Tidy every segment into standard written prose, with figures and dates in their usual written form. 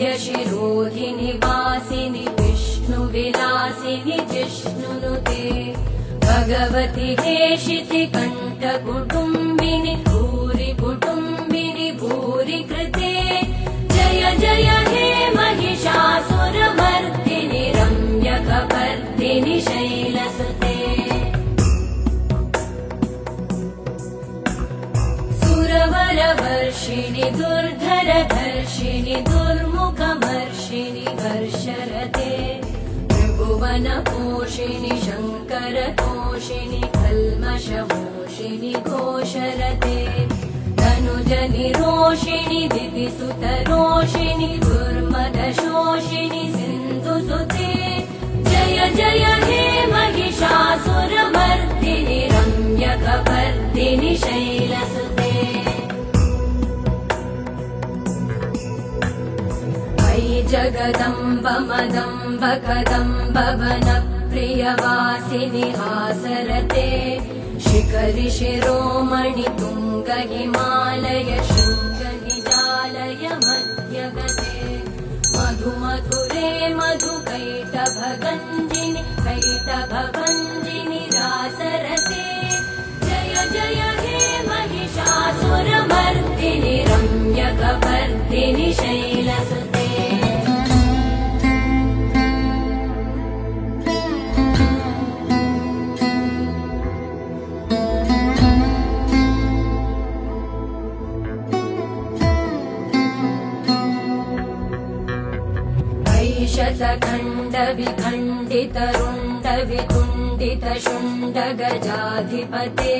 वरविन्द्यशिरोधिनि वासिनि विष्णुविलासिनि जिष्णुनुते भगवति हेशिति कण्ठकुटुम्बिनि भूरि कुटुम्बिनि भूरि कृते जय जय हे महिषासुरमर्दिनि रम्यकपर्दिनि शैलसुते सुरवरवर्षिणि दुर्धरधर्षिणि दुर्मुखमर्षिणि हर्षरते त्रिभुवनपोषिणि शङ्करतोषिणि कल्मषमोषिणि घोषरते तनुजनिरोषिणि दितिसुतरोषिणि दुर्मदशोषिणि सिन्धुसुते जय जय हे महिषासुरमर्दिनि रम्यकपर्दिनि शैलसुते अयि जगदम्ब मदम्ब कदम्ब वनप्रियवासिनि हासरते शिखरि शिरोमणि तुङ्ग हिमालय शृङ्गनिजालय मध्यगते मधुमधुरे मधुकैटभगञ्जिनि कैटभभञ्जिनि रासरते जय जय हे महिषासुरमर्दिनि रम्यकपर्दिनि शैलसुते शतखण्ड विखण्डित रुण्ड वितुण्डित शुण्ड गजाधिपते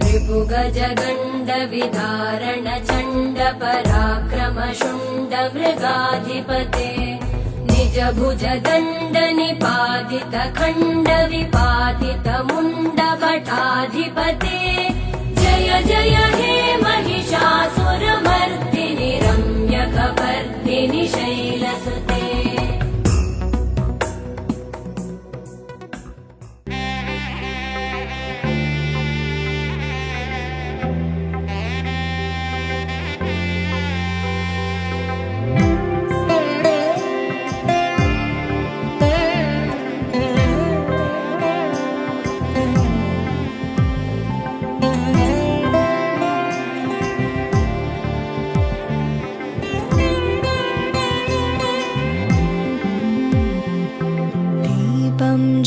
रिपुगज गण्ड विदारण चण्ड पराक्रम शुण्ड मृगाधिपते निज भुज दण्ड निपातित खण्ड विपातित मुण्ड भटाधिपते जय जय हे महिषासुरमर्दिनि रम्यकपर्दिनि शैलसुते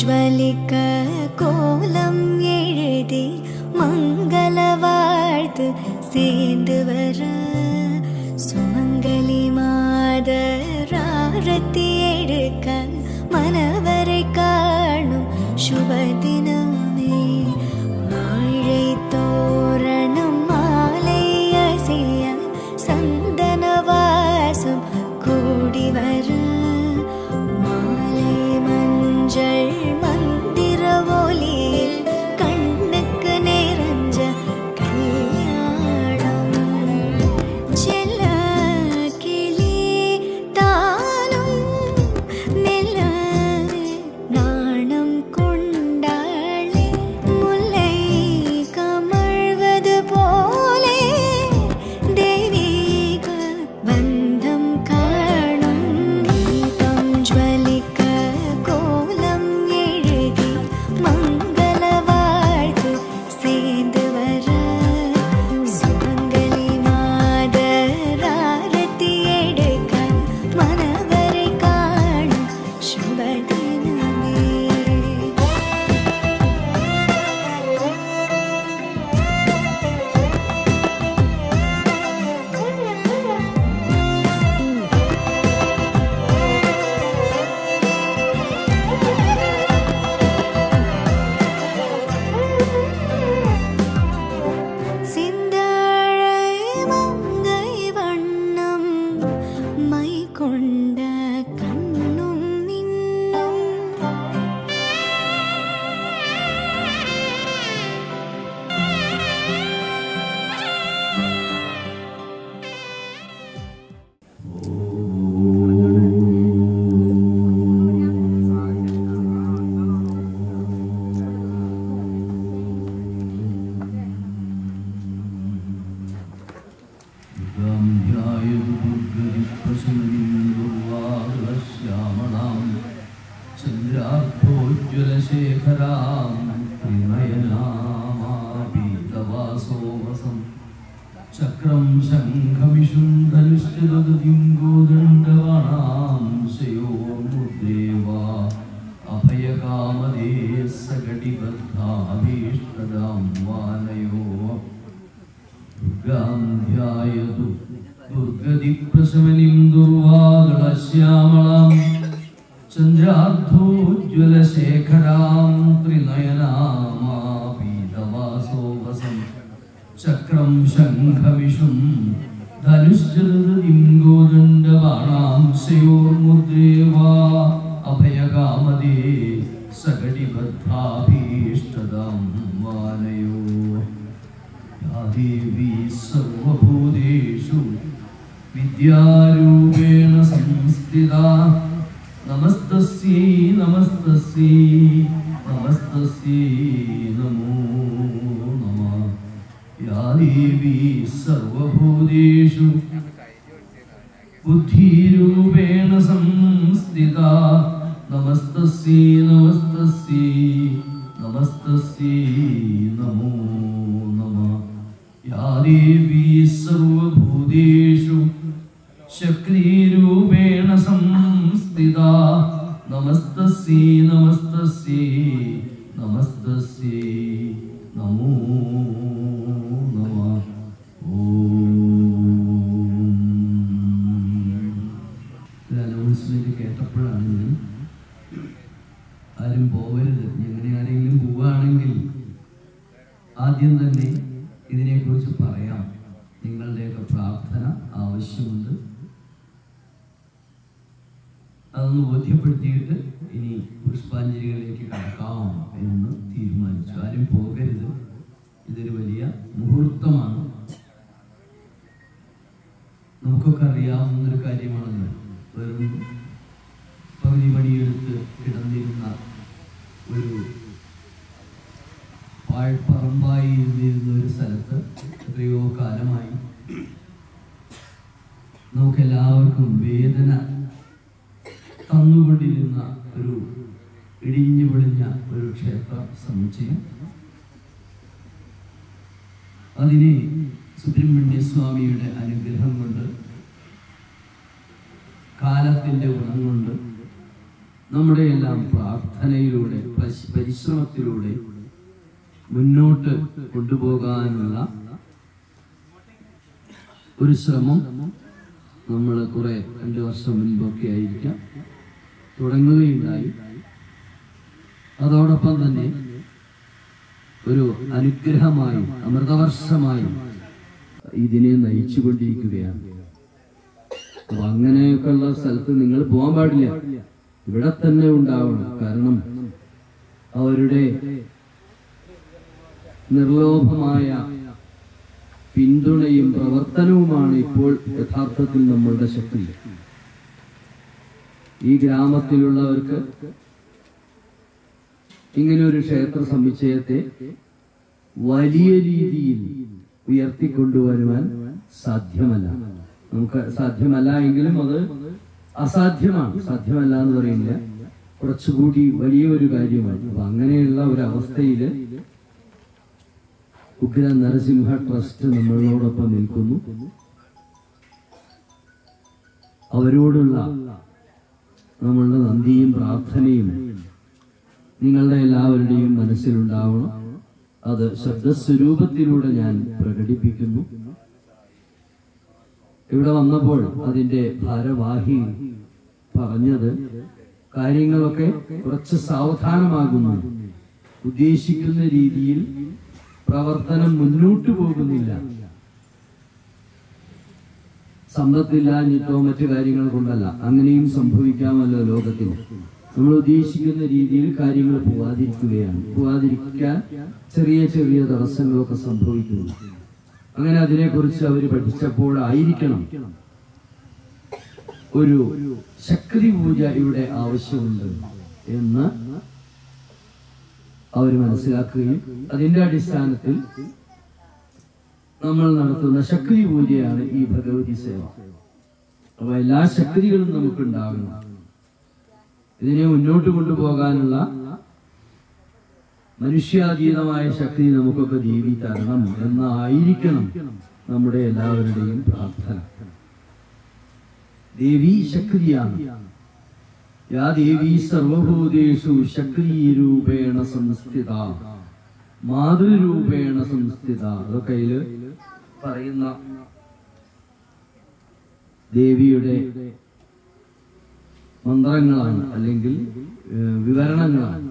ज्वलिक कोलम एഴുതി मंगलवार्त सेंदुवर सुमंगली मादरारती எடுக்க मनवரை காணும் शुभदिनமே வாழை தோரணம் மாலை அசைய சந்தன வாசம் கூடி வர मंदिर ओलियिल कण्णुक्कु निरंज कल्याणम चेल्ल किळि तानुम मेल्ल नाणम कोंडाडि ചന്ദ്രാർദ്ധോജ്വലശേഖരാം ത്രിനയനാമാപീതവാസോവസം ചക്രം ശംഖമിഷും ധനുശ്ചിതഗതിം ഗോദണ്ഡവാണാം ശയോർമുദ്രേവ അഭയകാമദേ സകടിബദ്ധാഭീഷ്ടദാം വാനയോ ദുർഗാം ധ്യായതു ദുർഗതിപ്രശമനിം ദുർവാദളശ്യാമളാം ചന്ദ്രാർദ്ധോജ്വലശേഖരാം ത്രിനയനാമാപീതവാസോവസം ചക്രം ശംഖമിഷും ധനുശ്ചിതഗതിം ഗോദണ്ഡവാണാം ശയോർമുദ്രേവ അഭയകാമദേ സകടിബദ്ധാഭീഷ്ടദാം വാനയോ യാ ദേവി സർവഭൂതേഷു വിദ്യാരൂപേണ സംസ്ഥിതാ നമസ്തസ്യൈ നമസ്തസ്യൈ നമസ്തസ്യൈ നമോ നമഃ യാ ദേവി സർവഭൂതേഷു ബുദ്ധിരൂപേണ സംസ്ഥിതാ നമസ്തസ്യൈ നമസ്തസ്യൈ നമസ്തസ്യൈ നമോ നമഃ യാ ദേവി സർവഭൂതേഷു ശക്തിരൂപേണ സംസ്ഥിതാ നമസ്തസ്യൈ നമസ്തസ്യൈ നമസ്തസ്യൈ നമോ നമഃ അനൗൺസ്മെന്റ് കേട്ടപ്പോഴാണ് ഞാൻ ആരും പോകരുത്, എങ്ങനെ ആരെങ്കിലും പോവുകയാണെങ്കിൽ ആദ്യം തന്നെ ഇതിനെക്കുറിച്ച് പറയാം. നിങ്ങളുടെയൊക്കെ പ്രാർത്ഥന ആവശ്യമുണ്ട്. അതൊന്ന് ബോധ്യപ്പെടുത്തിയിട്ട് ഇനി പുഷ്പാഞ്ജലികളിലേക്ക് കടക്കാം എന്ന് തീരുമാനിച്ചു. ആരും പോകരുത്, ഇതൊരു വലിയ മുഹൂർത്തമാണ്. നമുക്കൊക്കെ അറിയാവുന്നൊരു കാര്യമാണല്ലോ. വെറും പകുതി പണിയെടുത്ത് കിടന്നിരുന്ന ഒരു പാഴ്പറമ്പായി ഇരുന്നിരുന്ന ഒരു സ്ഥലത്ത് എത്രയോ കാലമായി നമുക്കെല്ലാവർക്കും വേദന തന്നുകൊണ്ടിരുന്ന ഒരു ഇടിഞ്ഞു പൊളിഞ്ഞ ഒരു ക്ഷേത്ര സമുച്ചയം. അതിനെ സുബ്രഹ്മണ്യസ്വാമിയുടെ അനുഗ്രഹം കൊണ്ട്, കാലത്തിൻ്റെ ഗുണം കൊണ്ട്, നമ്മുടെ എല്ലാം പ്രാർത്ഥനയിലൂടെ പരിശ്രമത്തിലൂടെ മുന്നോട്ട് കൊണ്ടുപോകാനുള്ള ഒരു ശ്രമം നമ്മൾ കുറെ 2 വർഷം മുൻപൊക്കെ ആയിരിക്കാം തുടങ്ങുകയുണ്ടായി. അതോടൊപ്പം തന്നെ ഒരു അനുഗ്രഹമായി, അമൃതവർഷമായി ഇതിനെ നയിച്ചുകൊണ്ടിരിക്കുകയാണ്. അപ്പൊ അങ്ങനെയൊക്കെയുള്ള സ്ഥലത്ത് നിങ്ങൾ പോകാൻ പാടില്ല, ഇവിടെ തന്നെ ഉണ്ടാവണം. കാരണം അവരുടെ നിർലോഭമായ പിന്തുണയും പ്രവർത്തനവുമാണ് ഇപ്പോൾ യഥാർത്ഥത്തിൽ നമ്മളുടെ ശക്തി. ഈ ഗ്രാമത്തിലുള്ളവർക്ക് ഇങ്ങനെ ഒരു ക്ഷേത്ര സമുച്ചയത്തെ വലിയ രീതിയിൽ ഉയർത്തിക്കൊണ്ടുവരുവാൻ സാധ്യമല്ല. നമുക്ക് സാധ്യമല്ല എങ്കിലും അത് അസാധ്യമാണ്. സാധ്യമല്ല എന്ന് പറയുന്നില്ല, കുറച്ചുകൂടി വലിയൊരു കാര്യമാണ്. അപ്പൊ അങ്ങനെയുള്ള ഒരു അവസ്ഥയിൽ ഉഗ്ര നരസിംഹ ട്രസ്റ്റ് നമ്മളോടൊപ്പം നിൽക്കുന്നു. അവരോടുള്ള നമ്മളുടെ നന്ദിയും പ്രാർത്ഥനയും നിങ്ങളുടെ എല്ലാവരുടെയും മനസ്സിലുണ്ടാവണം. അത് ശബ്ദസ്വരൂപത്തിലൂടെ ഞാൻ പ്രകടിപ്പിക്കുന്നു. ഇവിടെ വന്നപ്പോൾ അതിന്റെ ഭാരവാഹി പറഞ്ഞത് കാര്യങ്ങളൊക്കെ കുറച്ച് സാവധാനമാകുന്നു, ഉദ്ദേശിക്കുന്ന രീതിയിൽ പ്രവർത്തനം മുന്നോട്ടു പോകുന്നില്ല. സമ്പത്തില്ലാഞ്ഞിട്ടോ മറ്റു കാര്യങ്ങൾ കൊണ്ടല്ല, അങ്ങനെയും സംഭവിക്കാമല്ലോ ലോകത്തിൽ. നമ്മൾ ഉദ്ദേശിക്കുന്ന രീതിയിൽ കാര്യങ്ങൾ പോവാതിരിക്കാൻ ചെറിയ ചെറിയ തടസ്സങ്ങളൊക്കെ സംഭവിക്കുന്നു. അങ്ങനെ അതിനെക്കുറിച്ച് അവർ പഠിച്ചപ്പോഴായിരിക്കണം ഒരു ശക്തി പൂജ ഇവിടെ ആവശ്യമുണ്ട് എന്ന് അവർ മനസ്സിലാക്കുകയും അതിന്റെ അടിസ്ഥാനത്തിൽ നമ്മൾ നടത്തുന്ന ശക്തി പൂജയാണ് ഈ ഭഗവതി സേവ. അപ്പൊ എല്ലാ ശക്തികളും നമുക്കുണ്ടാകണം. ഇതിനെ മുന്നോട്ട് കൊണ്ടുപോകാനുള്ള മനുഷ്യാതീതമായ ശക്തി നമുക്കൊക്കെ ദേവി തരണം എന്നായിരിക്കണം നമ്മുടെ എല്ലാവരുടെയും പ്രാർത്ഥന. ദേവി ശക്തിയാണ്. യാ ദേവി സർവഭൂതേഷു ശക്തിരൂപേണ സംസ്ഥിത, മാതൃരൂപേണ സംസ്ഥിത. അതൊക്കെ അതില് പറയുന്ന ദേവിയുടെ മന്ത്രങ്ങളാണ്, അല്ലെങ്കിൽ വിവരണങ്ങളാണ്.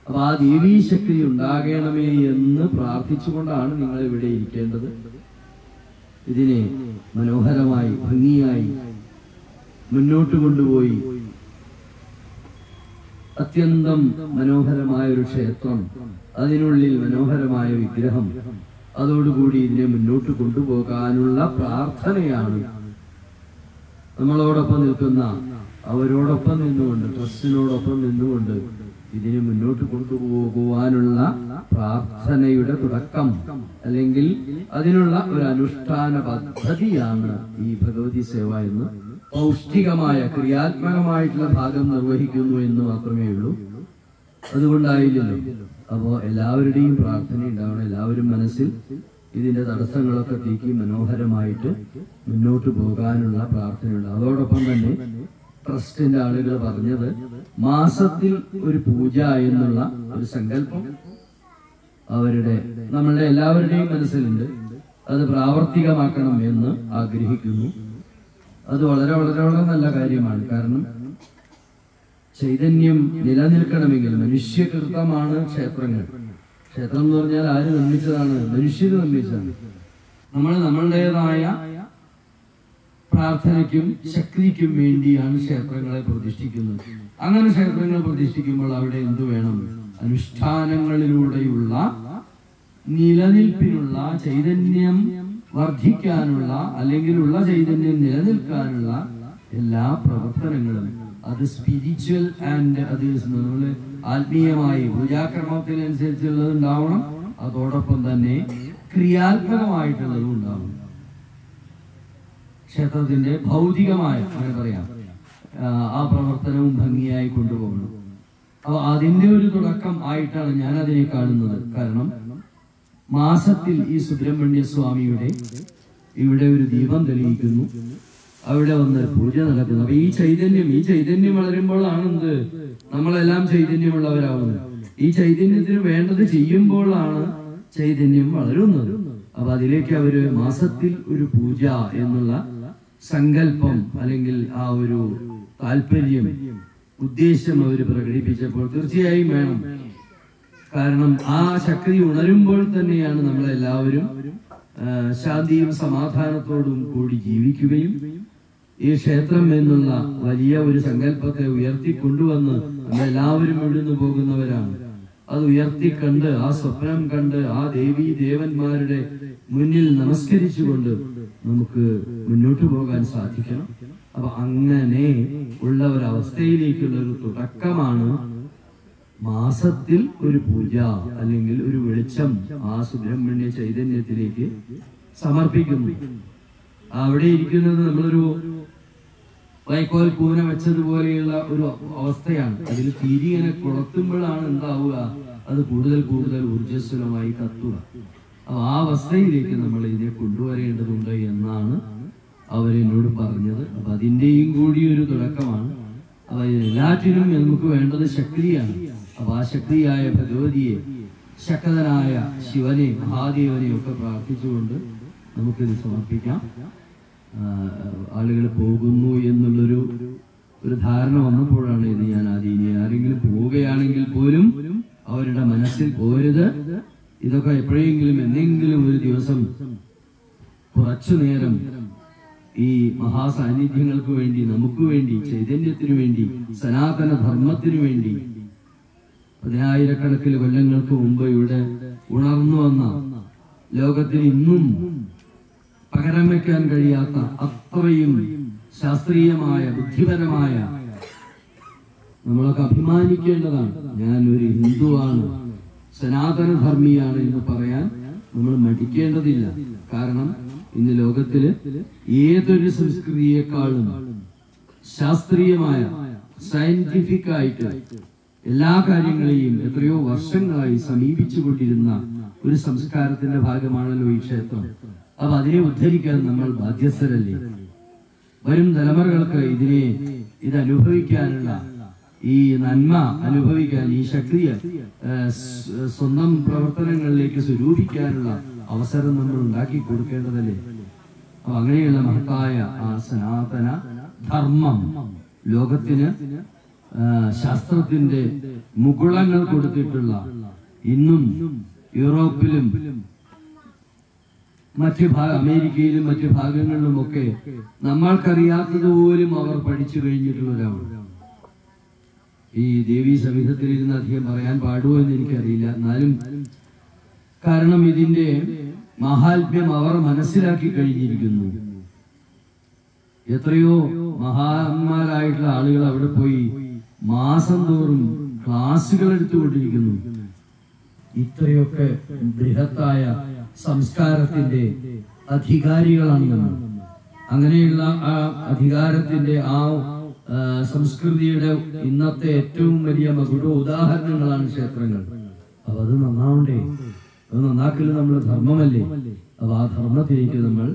അപ്പൊ ആ ദേവീ ശക്തി ഉണ്ടാകണമേ എന്ന് പ്രാർത്ഥിച്ചുകൊണ്ടാണ് നിങ്ങൾ ഇവിടെ ഇരിക്കേണ്ടത്. ഇതിനെ മനോഹരമായി ഭംഗിയായി മുന്നോട്ട് കൊണ്ടുപോയി അത്യന്തം മനോഹരമായ ഒരു ക്ഷേത്രം, അതിനുള്ളിൽ മനോഹരമായ വിഗ്രഹം, അതോടുകൂടി ഇതിനെ മുന്നോട്ട് കൊണ്ടുപോകാനുള്ള പ്രാർത്ഥനയാണ് നമ്മളോടൊപ്പം നിൽക്കുന്ന അവരോടൊപ്പം നിന്നുകൊണ്ട്, ട്രസ്റ്റിനോടൊപ്പം നിന്നുകൊണ്ട് ഇതിനെ മുന്നോട്ട് കൊണ്ടുപോകുവാനുള്ള പ്രാർത്ഥനയുടെ തുടക്കം, അല്ലെങ്കിൽ അതിനുള്ള ഒരു അനുഷ്ഠാന പദ്ധതിയാണ് ഈ ഭഗവതി സേവ എന്ന്. പൗഷ്ടികമായ ക്രിയാത്മകമായിട്ടുള്ള ഭാഗം നിർവഹിക്കുന്നു എന്ന് മാത്രമേ ഉള്ളൂ. അതുകൊണ്ടായില്ലല്ലോ. അപ്പോ എല്ലാവരുടെയും പ്രാർത്ഥന ഉണ്ടാവണം. എല്ലാവരും മനസ്സിൽ ഇതിന്റെ തടസ്സങ്ങളൊക്കെ നീക്കി മനോഹരമായിട്ട് മുന്നോട്ട് പോകാനുള്ള പ്രാർത്ഥനയുണ്ട്. അതോടൊപ്പം തന്നെ ട്രസ്റ്റിന്റെ ആളുകൾ പറഞ്ഞത് മാസത്തിൽ ഒരു പൂജ എന്നുള്ള ഒരു സങ്കല്പം നമ്മളുടെ എല്ലാവരുടെയും മനസ്സിലുണ്ട്. അത് പ്രാവർത്തികമാക്കണം എന്ന് ആഗ്രഹിക്കുന്നു. അത് വളരെ വളരെ വളരെ നല്ല കാര്യമാണ്. കാരണം ചൈതന്യം നിലനിൽക്കണമെങ്കിൽ മനുഷ്യകൃതമാണ് ക്ഷേത്രങ്ങൾ. ക്ഷേത്രം എന്ന് പറഞ്ഞാൽ ആര് നിർമ്മിച്ചതാണ്? മനുഷ്യര് നിർമ്മിച്ചതാണ്. നമ്മളുടേതായ പ്രാർത്ഥനയ്ക്കും ശക്തിക്കും വേണ്ടിയാണ് ക്ഷേത്രങ്ങളെ പ്രതിഷ്ഠിക്കുന്നത്. അങ്ങനെ ക്ഷേത്രങ്ങൾ പ്രതിഷ്ഠിക്കുമ്പോൾ അവിടെ എന്തു വേണം? അനുഷ്ഠാനങ്ങളിലൂടെയുള്ള നിലനിൽപ്പിനുള്ള, ചൈതന്യം വർദ്ധിക്കാനുള്ള, അല്ലെങ്കിൽ ഉള്ള ചൈതന്യം നിലനിൽക്കാനുള്ള എല്ലാ പ്രവർത്തനങ്ങളും, അത് സ്പിരിച്വൽ ആൻഡ് അത് നമ്മള് ആത്മീയമായി പൂജാക്രമത്തിനനുസരിച്ചുള്ളത് ഉണ്ടാവണം. അതോടൊപ്പം തന്നെ ക്രിയാത്മകമായിട്ടുള്ളതും ഉണ്ടാവണം. ക്ഷേത്രത്തിന്റെ ഭൗതികമായ, അങ്ങനെ പറയാം, ആ പ്രവർത്തനവും ഭംഗിയായി കൊണ്ടുപോകണം. അപ്പൊ അതിന്റെ ഒരു തുടക്കം ആയിട്ടാണ് ഞാൻ അതിനെ കാണുന്നത്. കാരണം മാസത്തിൽ ഈ സുബ്രഹ്മണ്യ സ്വാമിയുടെ ഇവിടെ ഒരു ദീപം തെളിയിക്കുന്നു, അവിടെ വന്ന് പൂജ നടക്കുന്നു. അപ്പൊ ഈ ചൈതന്യം വളരുമ്പോഴാണ് എന്ത്, നമ്മളെല്ലാം ചൈതന്യമുള്ളവരാവുന്നത്. ഈ ചൈതന്യത്തിന് വേണ്ടത് ചെയ്യുമ്പോഴാണ് ചൈതന്യം വളരുന്നത്. അപ്പൊ അതിലേക്ക് അവര് മാസത്തിൽ ഒരു പൂജ എന്നുള്ള സങ്കല്പം, അല്ലെങ്കിൽ ആ ഒരു താല്പര്യം, ഉദ്ദേശം അവര് പ്രകടിപ്പിച്ചപ്പോൾ തീർച്ചയായും വേണം. കാരണം ആ ശക്തി ഉണരുമ്പോൾ തന്നെയാണ് നമ്മളെല്ലാവരും ശാന്തിയും സമാധാനത്തോടും കൂടി ജീവിക്കുകയും ഈ ക്ഷേത്രം എന്നുള്ള വലിയ ഒരു സങ്കല്പത്തെ ഉയർത്തിക്കൊണ്ടുവന്ന് നമ്മളെല്ലാവരും എഴുന്നു പോകുന്നവരാണ്. അത് ഉയർത്തിക്കണ്ട്, ആ സ്വപ്നം കണ്ട്, ആ ദേവീ ദേവന്മാരുടെ മുന്നിൽ നമസ്കരിച്ചുകൊണ്ട് നമുക്ക് മുന്നോട്ട് പോകാൻ സാധിക്കണം. അപ്പൊ അങ്ങനെ ഉള്ള ഒരവസ്ഥയിലേക്കുള്ള ഒരു തുടക്കമാണ് മാസത്തിൽ ഒരു പൂജ, അല്ലെങ്കിൽ ഒരു വെളിച്ചം ആ സുബ്രഹ്മണ്യ ചൈതന്യത്തിലേക്ക് സമർപ്പിക്കുന്നു. അവിടെ ഇരിക്കുന്നത് നമ്മളൊരു വൈക്കോൽ കൂന വെച്ചതുപോലെയുള്ള ഒരു അവസ്ഥയാണ്. അതിൽ തിരിയനെ കൊളുത്തുമ്പോഴാണ് എന്താവുക, അത് കൂടുതൽ കൂടുതൽ ഊർജ്ജസ്വലമായി കത്തുക. ആ അവസ്ഥയിലേക്ക് നമ്മൾ ഇതിനെ കൊണ്ടുവരേണ്ടതുണ്ട് എന്നാണ് അവരെന്നോട് പറഞ്ഞത്. അപ്പൊ അതിൻ്റെയും കൂടി ഒരു തുടക്കമാണ്. അപ്പൊ എല്ലാറ്റിനും നമുക്ക് വേണ്ടത് ശക്തിയാണ്. അപ്പൊ ആ ശക്തിയായ ഭഗവതിയെ, ശക്തനായ ശിവനെ, മഹാദേവനെ ഒക്കെ പ്രാർത്ഥിച്ചുകൊണ്ട് നമുക്കിത് സമർപ്പിക്കാം. ആളുകൾ പോകുന്നു എന്നുള്ളൊരു ധാരണ വന്നപ്പോഴാണ് ഇത് ഞാൻ ആദ്യം, ആരെങ്കിലും പോവുകയാണെങ്കിൽ പോലും അവരുടെ മനസ്സിൽ പോരുത്. ഇതൊക്കെ എപ്പോഴെങ്കിലും എന്തെങ്കിലും ഒരു ദിവസം കുറച്ചു നേരം ഈ മഹാസാന്നിധ്യങ്ങൾക്ക് വേണ്ടി, നമുക്ക് വേണ്ടി, ചൈതന്യത്തിനു വേണ്ടി, സനാതന ധർമ്മത്തിനു വേണ്ടി 10,000 കൊല്ലങ്ങൾക്ക് മുമ്പ് ഇവിടെ ഉണർന്നു വന്ന, ലോകത്തിന് ഇന്നും പകരം വയ്ക്കാൻ കഴിയാത്ത അത്രയും ശാസ്ത്രീയമായ, ബുദ്ധിപരമായ, നമ്മളൊക്കെ അഭിമാനിക്കേണ്ടതാണ്. ഞാൻ ഒരു ഹിന്ദുവാണ്, സനാതനധർമ്മിയാണ് എന്ന് പറയാൻ നമ്മൾ മടിക്കേണ്ടതില്ല. കാരണം ഇന്ന് ലോകത്തില് ഏതൊരു സംസ്കൃതിയെക്കാളും ശാസ്ത്രീയമായ, സയന്റിഫിക് ആയിട്ട് എല്ലാ കാര്യങ്ങളെയും എത്രയോ വർഷങ്ങളായി സമീപിച്ചുകൊണ്ടിരുന്ന ഒരു സംസ്കാരത്തിന്റെ ഭാഗമാണല്ലോ ഈ ക്ഷേത്രം. അപ്പൊ അതിനെ ഉദ്ധരിക്കാൻ നമ്മൾ ബാധ്യസ്ഥരല്ലേ? വരും തലമുറകൾക്ക് ഇത് അനുഭവിക്കാനുള്ള, ഈ നന്മ അനുഭവിക്കാൻ, ഈ ശക്തിയെ സ്വന്തം പ്രവർത്തനങ്ങളിലേക്ക് സ്വരൂപിക്കാനുള്ള അവസരം നമ്മൾ ഉണ്ടാക്കി കൊടുക്കേണ്ടതല്ലേ? അപ്പൊ അങ്ങനെയുള്ള മഹത്തായ ആ സനാതന ധർമ്മം ലോകത്തിന് ശാസ്ത്രത്തിന്റെ മുകുളങ്ങൾ കൊടുത്തിട്ടുള്ള, ഇന്നും യൂറോപ്പിലും അമേരിക്കയിലും മറ്റു ഭാഗങ്ങളിലുമൊക്കെ നമ്മൾക്കറിയാത്തതുപോലും അവർ പഠിച്ചു കഴിഞ്ഞിട്ടുള്ളവരാണ്. ഈ ദേവീ സവിധത്തിലിരുന്ന് അധികം പറയാൻ പാടുമോ എന്ന് എനിക്കറിയില്ല. എന്നാലും കാരണം ഇതിന്റെ മഹാത്മ്യം അവർ മനസ്സിലാക്കി കഴിഞ്ഞിരിക്കുന്നു. എത്രയോ മഹാന്മാരായിട്ടുള്ള ആളുകൾ അവിടെ പോയി മാസം തോറും ക്ലാസുകൾ എടുത്തുകൊണ്ടിരിക്കുന്നു. ഇത്രയൊക്കെ ബൃഹത്തായ സംസ്കാരത്തിന്റെ അധികാരികളാണ് നമ്മൾ. അങ്ങനെയുള്ള ആ അധികാരത്തിന്റെ ആ സംസ്കൃതിയുടെ ഇന്നത്തെ ഏറ്റവും വലിയ മകുട ഉദാഹരണങ്ങളാണ് ക്ഷേത്രങ്ങൾ. അപ്പൊ അത് നന്നാവണ്ടേ? അത് നന്നാക്കല് നമ്മൾ ധർമ്മമല്ലേ? അപ്പൊ ആ ധർമ്മത്തിലേക്ക് നമ്മൾ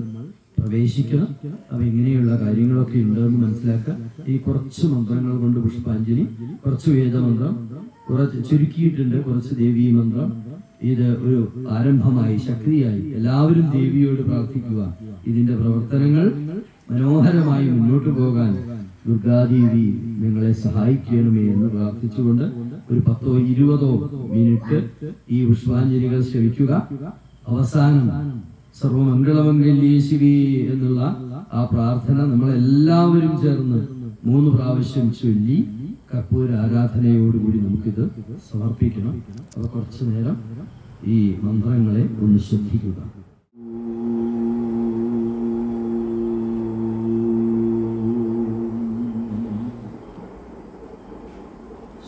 പ്രവേശിക്കണം. അപ്പൊ ഇങ്ങനെയുള്ള കാര്യങ്ങളൊക്കെ ഉണ്ടെന്ന് മനസ്സിലാക്കുക. ഈ കുറച്ച് മന്ത്രങ്ങൾ കൊണ്ട് പുഷ്പാഞ്ജലി, കുറച്ച് വേദമന്ത്രം, കുറച്ച് ചുരുക്കിയിട്ടുണ്ട്, കുറച്ച് ദേവീ മന്ത്രം. ഇത് ഒരു ആരംഭമായി, ശക്തിയായി എല്ലാവരും ദേവിയോട് പ്രാർത്ഥിക്കുക. ഇതിന്റെ പ്രവർത്തനങ്ങൾ മനോഹരമായി മുന്നോട്ട് പോകാൻ ദുർഗാദേവി നിങ്ങളെ സഹായിക്കണമേ എന്ന് പ്രാർത്ഥിച്ചുകൊണ്ട് ഒരു 10-20 മിനിറ്റ് ഈ പുഷ്പാഞ്ജലികൾ ശ്രവിക്കുക. അവസാനം സർവമംഗളമംഗല്യേ ശിവേ എന്നുള്ള ആ പ്രാർത്ഥന നമ്മളെല്ലാവരും ചേർന്ന് 3 പ്രാവശ്യം ചൊല്ലി കർപ്പൂര ആരാധനയോടുകൂടി നമുക്കിത് സമർപ്പിക്കണം. അപ്പൊ കുറച്ചു നേരം ഈ മന്ത്രങ്ങളെ ഒന്ന് ശ്രദ്ധിക്കുക.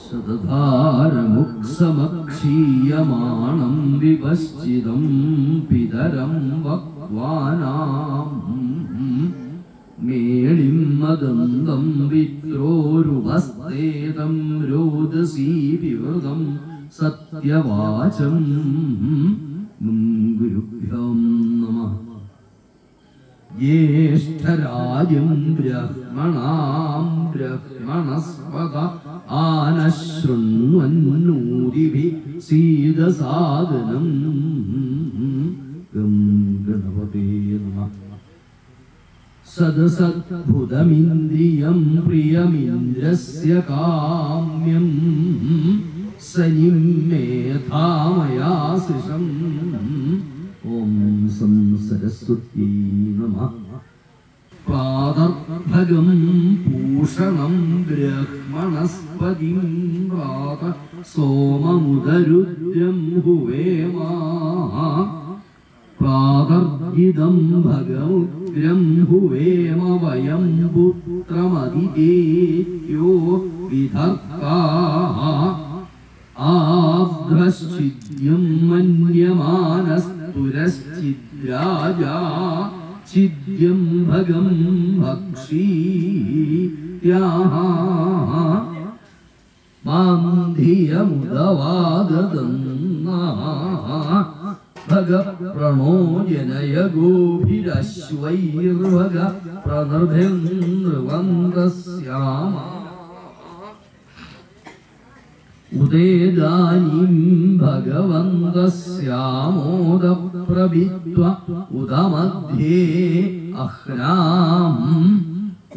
ശതധാരമുക്ഷമക്ഷീയമാണം വിപശ്ചിതം പിതരം വക്വാനാം മേളിം മദന്തം വിത്രോരുപസ്തേതം രോദസീ വിവൃതം സത്യവാചം. ഗുരുഭ്യോ നമഃ. ജ്യേഷ്ഠരാജം ബ്രഹ്മണാം ബ്രഹ്മണസ്പത ആനശൃണ്വന്നൂതിഭിः സീദസാദനം. ഗണപതേ നമഃ. സദസദ്ഭുതമിന്ദ്രിയം പ്രിയമിന്ദ്രസ്യ കാമ്യം സനിം മേധാമയാ സൃശം. ഓം സം സരസ്വത്യൈ നമഃ. പ്രാതർഭഗം പൂഷണം ബ്രഹ്മണസ്പതിം പ്രാത സോമമുദരുദ്രം ഹുവേമ. പ്രാതർജിതം ഭഗമുഗ്രം ഹുവേമ വയം പുത്രമതിദേത്യോ വിധർത്താഃ. ആഭ്രശ്ചിദ്യം മന്യമാനസ്തുരശ്ചിദ്രാജാ ചിദ്യം ഭഗം ഭക്ഷീത്യാഃ. മാന്ധിയമുദവാദദന്നാഃ ഭഗ പ്രണോ ജനയ ഗോഭിരശ്വൈർഭഗ പ്രനൃഭിർനൃവന്തസ്യാമ. ഉദേദാനീം ഭഗവന്തസ്യാമോദ പ്രവിത്വ ഉദമധ്യേ അഹ്നാം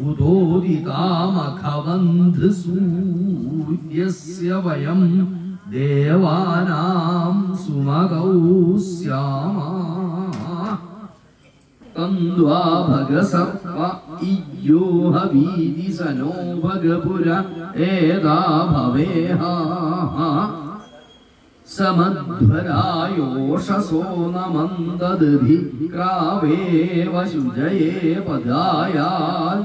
ഉദോദിതാമഖവന്ധസൂര്യസ്യ വയം ദേവാനാം സുമഗൗ സ്യാമ. തന്ദ്വാ ഭഗസർപ്പ ഇയ്യോ ഹവീതി സനോ ഭഗപുര ഏതാ ഭവേഹ. സമധ്വരായോഷസോ നമന്ദദ്ഭി ക്രാവേവ ശുചയേ പദായാൽ.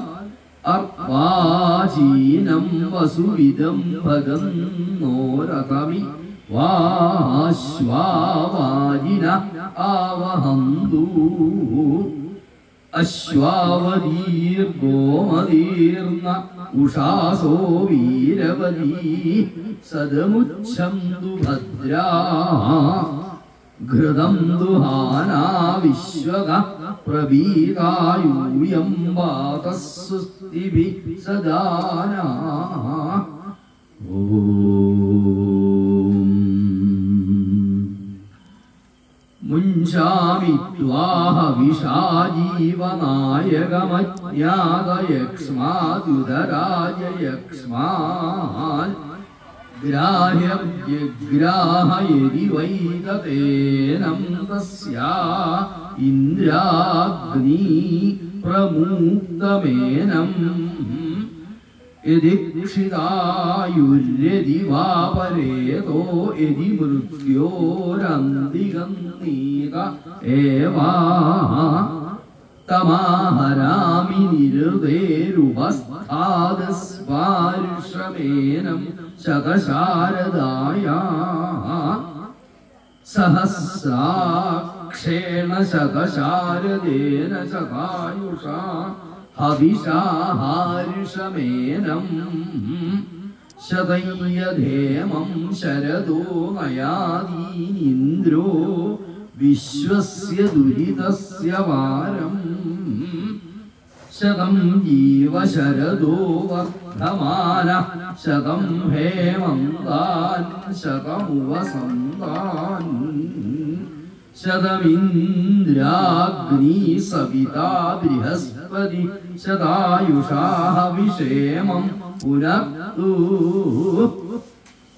അർവാചീനം വസുവിദം ഭഗന്നോരതമി വാശ്വാവാജിന ആവഹന്തു. അശ്വാവതീർ ഗോമതീർന്ന ഉഷാസോ വീരവതീ സദമുച്ഛന്തു ഭദ്രാ ഘൃതം ദുഹാനാ വിശ്വക പ്രവീതായൂയം വാതസ്സുസ്തിഭി സദാനാ. മുഞ്ചാമി ത്വാഹവിഷാജീവനായകമജ്ഞാതയക്ഷ്മാദ്യുതരാജയക്ഷ്മാൻ ഗ്രാഹ്യഗ്രാഹയതി വൈതതേനം തസ്യാ ഇന്ദ്രാഗ്നി പ്രമൂക്തമേനം യദിക്ഷിതായുര്യതി വാപരേതോ യദി മൃത്യോരന്തികന്നീത ഏവാ തമാഹരാമി നിരുദേരുപസ്ഥാദസ്വാരുഷമേനം ശതശാരദായാ സഹസ്രാക്ഷേണ ശതശാരദേന ശതായുഷാ ഹവിഷാഹാരിഷമേനം ശതയ്യധേമം ശരദോ നയാദീനിന്ദ്രോ വിശ്വസ്യ ദുരിതസ്യ വാരം ശതം ജീവശരദോ വർദ്ധമാന ശതം ഹേമന്താൻ ശതമുവസന്താൻ ശതമിന്ദ്രാഗ്നി സവിതാ ബൃഹസ്പതി ശതായുഷാ ഹവിഷേമം പുനഃ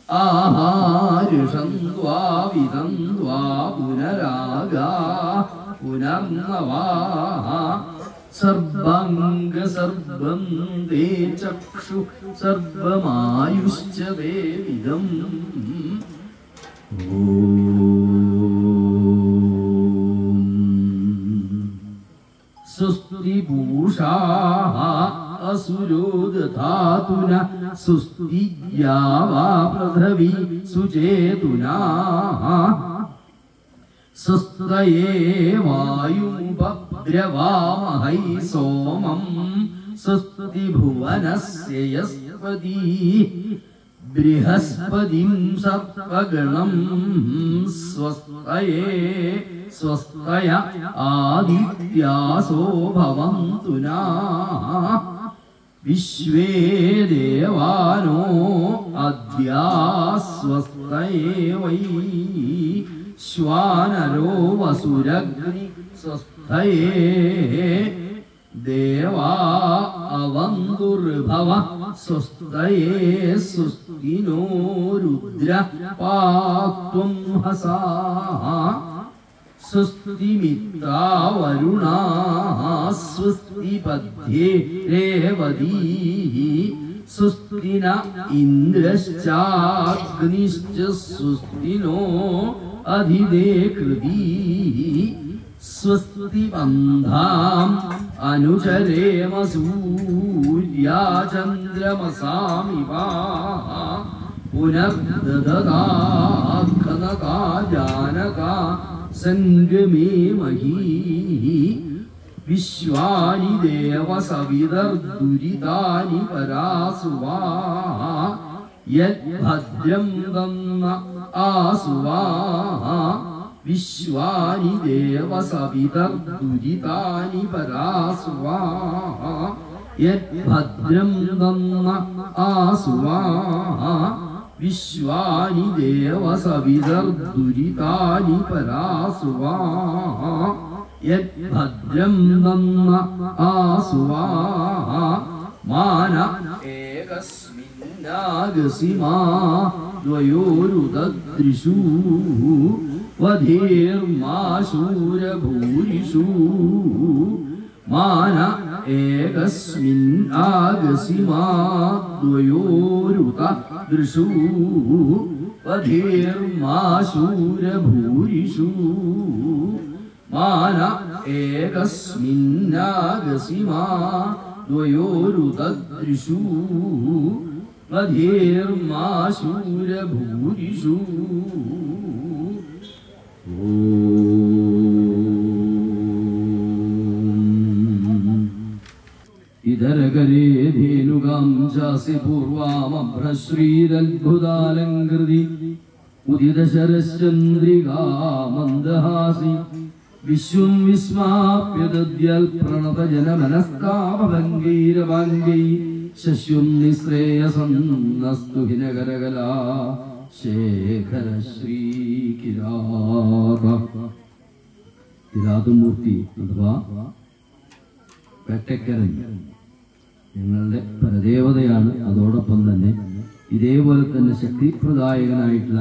ആഹാരുഷന്ത്വാ വിദന്ത്വാ പുനരാഗാ പുനർനവാ സർവംഗ സർവം തേ ചക്ഷു സർവമായുശ്ച ദേവിദം. സുസ്തി ഭൂഷാഃ അസുരോ ദധാതുന സുസ്തിജ്യാ വാ പൃഥിവീ സുചേതുനാഃ സുസ്തയേ വായുമുപദ്രവാമഹൈ സോമം സുസ്തി ഭുവനസ്യ യസ്പതി ബൃഹസ്പതിം സത്വഗണം സ്വസ്തയേ സ്വസ്തയ ആദിത്യാസോ ഭവന്തു നഃ വിശ്വേ ദേവാനോ അദ്യാ സ്വസ്തയേ വൈ ശ്വാനരോ വസുരഗ്നി സ്വസ്തയേ ദേവാ അവന്തുർഭവ സ്വസ്തയേ സുസ്തിനോ രുദ്ര പാത്വം ഹസാ സ്വസ്തി മിത്രാ വരുണാ സ്വസ്തി പദ്ധ്യേ രേവതീഃ സ്വസ്തി ന ഇന്ദ്രശ്ചാഗ്നിശ്ച സ്വസ്തിനോ അധിദേ കൃതീഃ സ്വസ്തി ബന്ധാം അനുചരേമ സൂര്യാ ചന്ദ്രമസാമിവ പുനർദദതാ ഖനകാ ജാനകാ സംഗമേ മഹീ വിശ്വാനി ദേവ സവിതർദുരിതാനി പരാസുവാ യദ്ഭദ്രം തന്ന ആസുവാ വിശ്വാനി ദേവ സവിതർദുരിതാനി പരാസുവാ യദ്ഭദ്രം തന്ന ആസുവാ വിശ്വാനി ദേവ സവിതർദുരിതാനി പരാസുവാ യദ്ഭദ്രം തന്ന ആസുവാ മാന ഏകസ്മിന്നാഗസിമാ ദ്വയോരുദദൃശൂ വധീർമാശൂരഭൂരിഷൂ മാന ഏകസ്മിൻ ആഗസിമാ ദ്വയോരുദദൃശൂ വധീർമാശൂരഭൂരിഷൂ മാന ഏകസ്മിന്നാഗസിമാ ദ്വയോരുദദൃശൂ വധീർമാശൂരഭൂരിഷൂ. ഓം മകരകരേ ധേനുകാം ചാസി പൂർവാമഭ്രശ്രീരദ്ഭുതാലങ്കൃതി ഉദിതശരശ്ചന്ദ്രികാമന്ദഹാസി വിശ്വം വിസ്മാപ്യദ്യൽ പ്രണതജനമനസ്താപഭംഗൈരവാംഗൈ ശശ്വം നിശ്രേയസന്നസ്തു ഹിനകരകലാ ശേഖര ശ്രീ കിരാതമൂർത്തി അഥവാ വേട്ടക്കരൻ ഞങ്ങളുടെ പരദേവതയാണ്. അതോടൊപ്പം തന്നെ ഇതേപോലെ തന്നെ ശക്തിപ്രദായകനായിട്ടുള്ള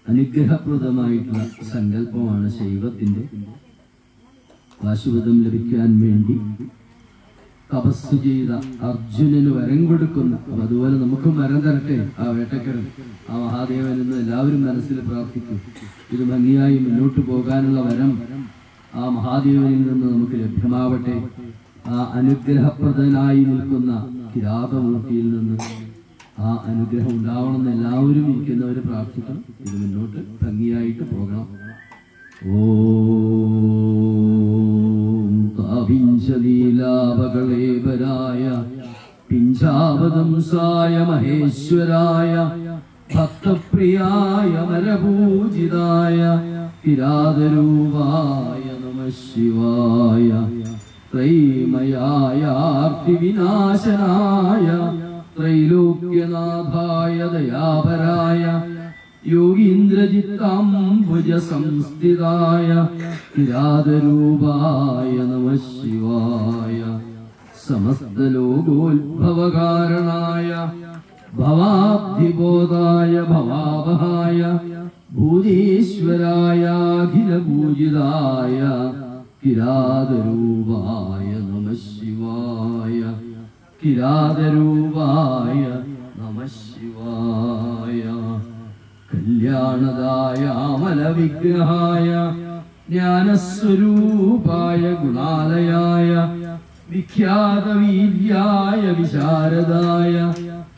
അനുഗ്രഹപ്രദമായിട്ടുള്ള സങ്കല്പമാണ് ശൈവത്തിന്റെ. വാശുപദം ലഭിക്കാൻ വേണ്ടി തപസ് ചെയ്ത അർജുനന് വരം കൊടുക്കുന്ന, അപ്പൊ അതുപോലെ നമുക്കും വരം തരട്ടെ ആ വേട്ടക്കരൻ, ആ മഹാദേവൻ എന്ന് എല്ലാവരും മനസ്സിൽ പ്രാർത്ഥിക്കും. ഇത് ഭംഗിയായി മുന്നോട്ട് പോകാനുള്ള വരം ആ മഹാദേവനിൽ നിന്ന് നമുക്ക് ലഭ്യമാവട്ടെ. ആ അനുഗ്രഹപ്രദനായി നിൽക്കുന്ന കിരാതമൂർത്തിയിൽ നിന്ന് ആ അനുഗ്രഹം ഉണ്ടാവണമെന്ന് എല്ലാവരും ഇരിക്കുന്നവർ പ്രാർത്ഥിക്കണം. ഇത് മുന്നോട്ട് ഭംഗിയായിട്ട് പോകണം. ഓം താപിഞ്ചലീലാപകളേവരായ പിഞ്ചാവതംസായ മഹേശ്വരായ ഭക്തപ്രിയായ മരപൂജിതായ കിരാതരൂപായ നമഃ ശിവായ ത്രൈമയായ ആർത്തിവിനാശനായ ത്രൈലോക്യനാഥായ ദയാപരായ യോഗീന്ദ്രജിത്താംബുജ സംസ്ഥിതായ കിരാതരൂപായ നമഃ ശിവായ സമസ്തലോകോത്ഭവകാരണായ ഭവാബ്ധിബോധായ ഭവാവഹായ ഭൂതീശ്വരായ അഖിലപൂജിതായ കിരാതരൂപായ നമഃ ശിവായ കിരാതരൂപായ നമഃ ശിവായ കല്യാണദായ അമലവിഗ്രഹായ ജ്ഞാനസ്വരൂപായ ഗുണാലയായ വിഖ്യാതവീര്യായ വിശാരദായ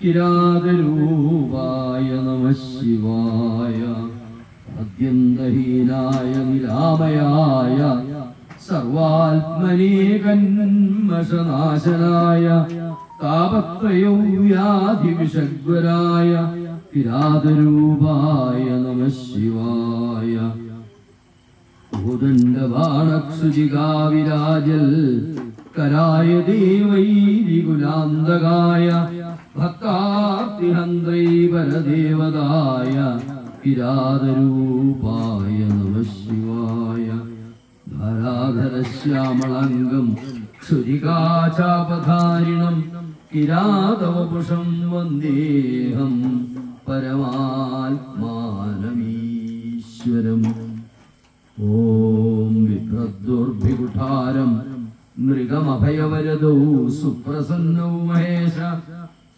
കിരാതരൂപായ നമഃ ശിവായ അത്യന്തഹീനായ നിരാമയായ സർവാത്മനേ കന്മഷനാശനായ താപത്രയൗവ്യാധിവിഷഗ്വരായ കിരാതരൂപായ നമഃ ശിവായ ഭൂദണ്ഡബാണക്ഷുജികാവിരാജൽ കരായ ദേവൈരികുലാന്തകായ ഭക്താർത്തിഹന്ത്രൈ പരദേവതായ കിരാതരൂപായ നമഃ ശിവായ ധരാധരശ്യാമളാംഗം ക്ഷുരികാചാപധാരിണം കിരാതവപുഷം വന്ദേഹം പരമാത്മാനമീശ്വരം. ഓം വിഭ്രദ്ദുർഭികുഠാരം മൃഗമഭയവരദൗ സുപ്രസന്നൗ മഹേശ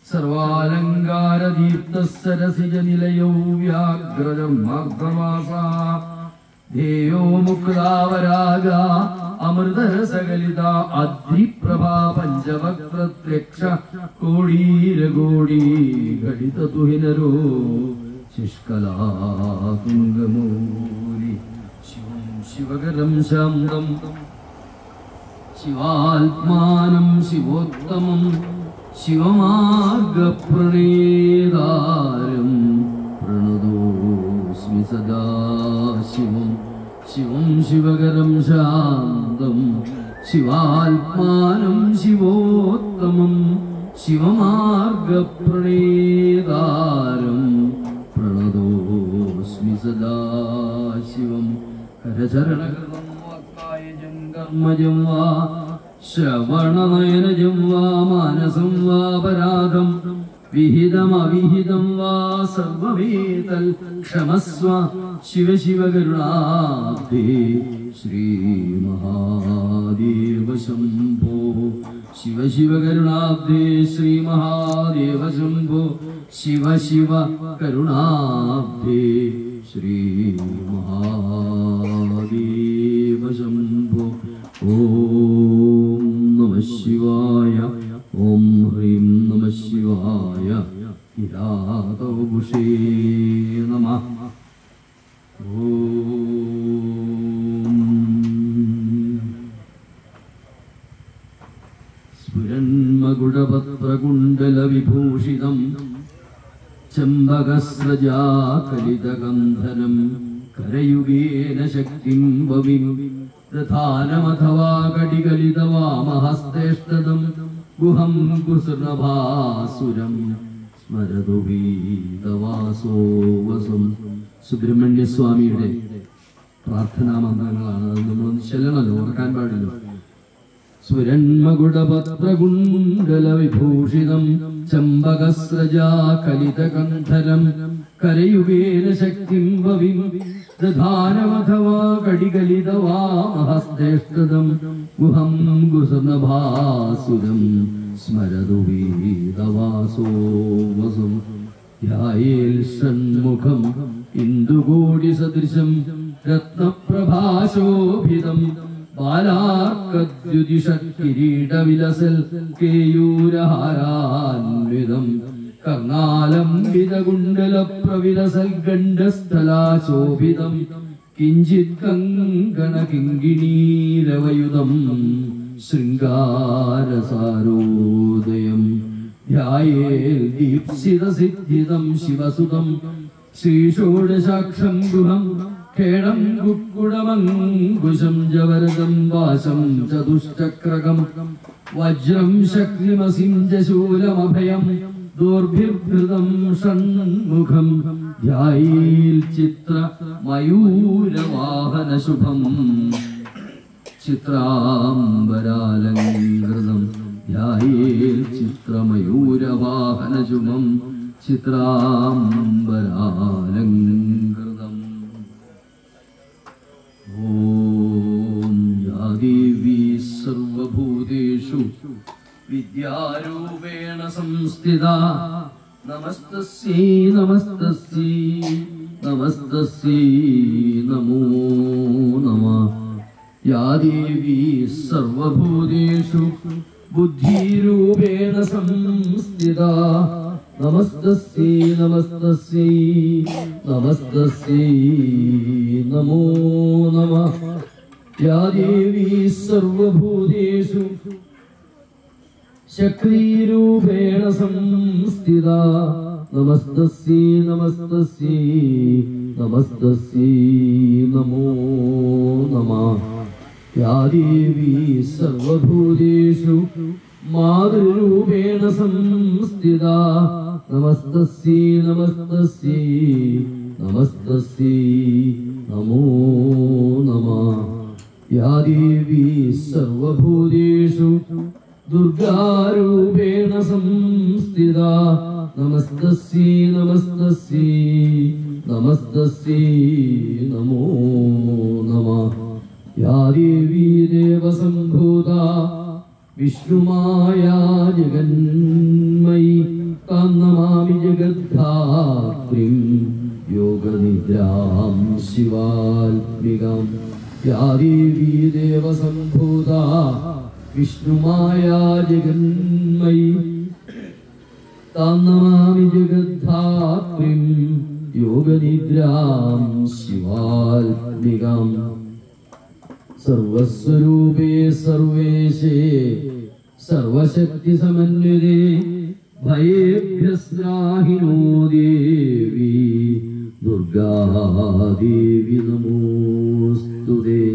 സർവാലങ്കാരദീപ്തസരസിജനിലയൗ വ്യാഘ്രജം മാർദ്ദമാസാ ധേയോ മുക്താവരാഗ അമൃതരസകലിത അദ്രിപ്രഭാ പഞ്ചവക്ത്രത്രക്ഷ കോടീരകോടീ ഘടിതതുഹിനരോ ശുഷ്കലാതുംഗമൂലി ശിവം ശിവകരം ശാന്തം ശിവാത്മാനം ശിവോത്തമം ശിവമാർഗപ്രണേതാരം പ്രണതോസ്മി സദാശിവം ശിവം ശിവകരം ശാന്തം ശിവാത്മാനം ശിവോത്തമം ശിവമാർഗപ്രണേതാരം പ്രണതോസ്മി സദാശിവം. കരചരണകൃതം വാക്കായജം കർമ്മജം വാ ശ്രവണനയനജം വാ മാനസം വാപരാധം വിഹിതമവിഹിതം വാ സർവമേതൽ ക്ഷമസ്വ ശിവ ശിവ കരുണാബ്ധേ ശ്രീ മഹാദേവ ശംഭോ ശിവ ശിവ കരുണാബ്ധേ ശ്രീ മഹാദേവ ശംഭോ ശിവ ശിവ കരുണാബ്ധേ ശ്രീ മഹാദേവ ശംഭോ. ഓം നമഃ ശിവായ. ഓം ഹ്രീം നമഃ ശിവായ. കിരാതവപുഷേ നമഃ. ഓം സ്ഫുരൻ വിഭൂഷിതം ചമ്പകസ്രജാകലിതഗന്ധനം കരയുഗേന ശക്തിം വവിം ദധാനമഥവാ കടികലിതവാമഹസ്തേഷ്ടദം ഗുഹം കുസുർനഭാസുരം സ്മരതു വീതവാസോ വസം. സുബ്രഹ്മണ്യസ്വാമിയുടെ പ്രാർത്ഥനാ മന്ത്രങ്ങളാണ്. അത് നമ്മളൊന്ന് ചെല്ലണല്ലോ, ഓർക്കാൻ പാടില്ല. സുരന്മകുടപത്രകുണ്ടല വിഭൂഷിതം ചമ്പകസ്രജാകലിതകന്ധരം കരയുഗേന ശക്തിം വവിം ദധാനമഥവാ കടികലിതവാമഹസ്തേഷ്ടദം ഗുഹം കുസുർനഭാസുരം സ്മരതു വീതവാസോ വസം. ധ്യായേൽ ഷൺമുഖം ഇന്ദുകോടി സദൃശം രത്നപ്രഭാശോഭിതം ബാലാർക്കദ്യുതിഷക്കിരീടവിലസൽ കേയൂരഹാരാന്വിതം കർണാലംബിതകുണ്ടലപ്രവിലസൽ ഗണ്ഡസ്ഥലാശോഭിതം കിഞ്ചിത് കങ്കണകിങ്കിണീരവയുധം ശൃംഗാരസാരോദയം. ധ്യായേൽ ദീപ്സിതസിദ്ധിതം ശിവസുതം ശ്രീഷോഡശാക്ഷം ഗുഹം ഖേടം കുക്കുടമങ്കുശം ജവരദം വാശം ചതുശ്ചക്രകം വജ്രം ശക്തിമസിം ശൂലമഭയം ദോർഭിർഭൃതം ഷൺമുഖം. ധ്യായേൽ ചിത്രമയൂരവാഹനശുഭം ചിത്രാംബരാലങ്കൃതം. ധ്യായേൽ ചിത്രമയൂരവാഹനശുഭം ചിത്രാംബരാലങ്കൃതം. ഓം യാ ദേവി സർവഭൂതേഷു വിദ്യാരൂപേണ സംസ്ഥിതാ നമസ്തസ്യൈ നമസ്തസ്യൈ നമസ്തസ്യൈ നമോ നമഃ. യാ ദേവി സർവഭൂതേഷു ബുദ്ധിരൂപേണ സംസ്ഥിതാ നമസ്തസ്യൈ നമസ്തസ്യൈ നമസ്തസ്യൈ നമോ നമഃ. യാ ദേവി സർവഭൂതേഷു ശക്തിരൂപേണ സംസ്ഥിതാ നമസ്തസ്യൈ നമസ്തസ്യൈ നമസ്തസ്യൈ നമോ നമഃ. യാ ദേവി സർവഭൂതേഷു മാതൃരൂപേണ സംസ്ഥിതാ നമസ്തസ്യൈ നമസ്തസ്യൈ നമസ്തസ്യൈ നമോ നമഃ. യാ ദേവി സർവഭൂതേഷു ദുർഗാരൂപേണ സംസ്ഥിതാ നമസ്തസ്യൈ നമസ്തസ്യൈ നമസ്തസ്യൈ നമോ നമഃ. യാ ദേവി ദേവസംഭൂതാ വിഷ്ണുമായാ ജഗന്മയി താം നമാമി ജഗദ്ധാത്രീം യോഗനിദ്രാം ശിവാത്മികാം. യാ ദേവി ദേവസംഭൂതാ വിഷ്ണുമായാ ജഗന്മയി താം നമാമി ജഗദ്ധാത്രീം യോഗനിദ്രാം ശിവാത്മികാം. സർവസ്വരൂപേ സർവേശേ സർവശക്തിസമന്വിതേ ഭയേഭ്യസ്ത്രാഹിനോ ദേവി ദുർഗാദേവി നമോസ്തുതേ.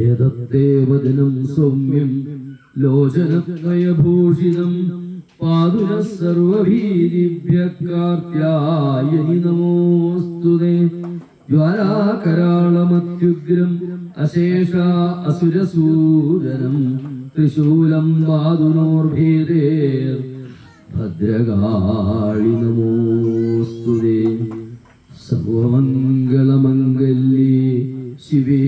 ഏതത്തേ വദനം സൗമ്യം ലോചനത്രയഭൂഷിതം പാതുനഃ സർവഭീതിഭ്യഃ കാർത്യായനി നമോസ്തുതേ. ജ്വാലാകരാളമത്യുഗ്രം അശേഷ അസുരസൂദനം ത്രിശൂലം പാതുനോർഭേദേർ ഭദ്രകാളി നമോസ്തുതേ. സർവമംഗളമംഗല്യേ ശിവേ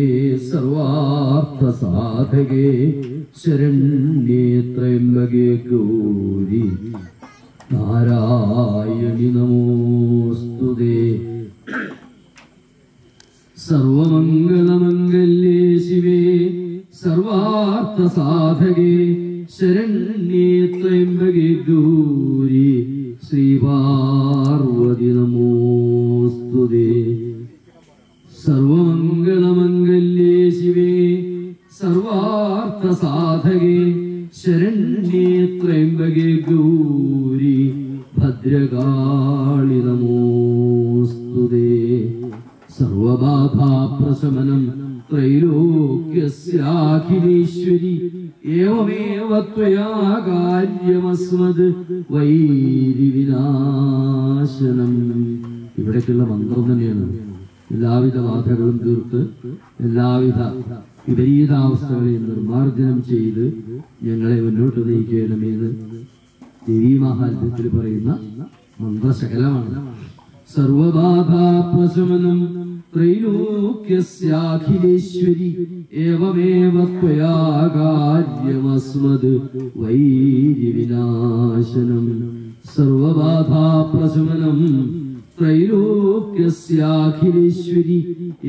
സർവാർത്ഥസാധകേ ശരണ്യേ ത്രയംബകേ ഗൗരി നാരായണി നമോസ്തുതേ. സർവമംഗളമംഗല്യേ ശിവേ സർവാർത്ഥസാധകേ ശരണ്യേ ത്രയംബകേ ഗൗരി ശ്രീപാർവതി നമോസ്തുതേ. സർവമംഗളമംഗല്യേ ശിവേ സർവാർത്ഥസാധകേ ശരണ്യേ ത്രയംബകേ ഗൗരി ഭദ്രകാളി നമോസ്തുതേ. സർവബാധാപ്രശമനം ത്രൈലോക്യസ്യാഖിലേശ്വരി ഏവമേവ ത്വയാ കാര്യമസ്മദ് വൈരിവിനാശനം. ഇവിടേക്കുള്ള മന്ത്രം തന്നെയാണ്. എല്ലാവിധ ബാധകളും തീർത്ത് എല്ലാവിധ വിപരീതാവസ്ഥകളെയും നിർമാർജനം ചെയ്ത് ഞങ്ങളെ മുന്നോട്ട് നയിക്കണമെന്ന് ദേവീമാഹാത്മ്യത്തിൽ പറയുന്ന മന്ത്രശകലമാണ്. സർവബാധാപ്രശമനം ത്രൈലോക്യസ്യാഖിലേശ്വരി ഏവമേവ ത്വയാ കാര്യമസ്മദ് വൈരിവിനാശനം. സർവബാധാപ്രശമനം ത്രൈലോക്യസ്യാഖിലേശ്വരി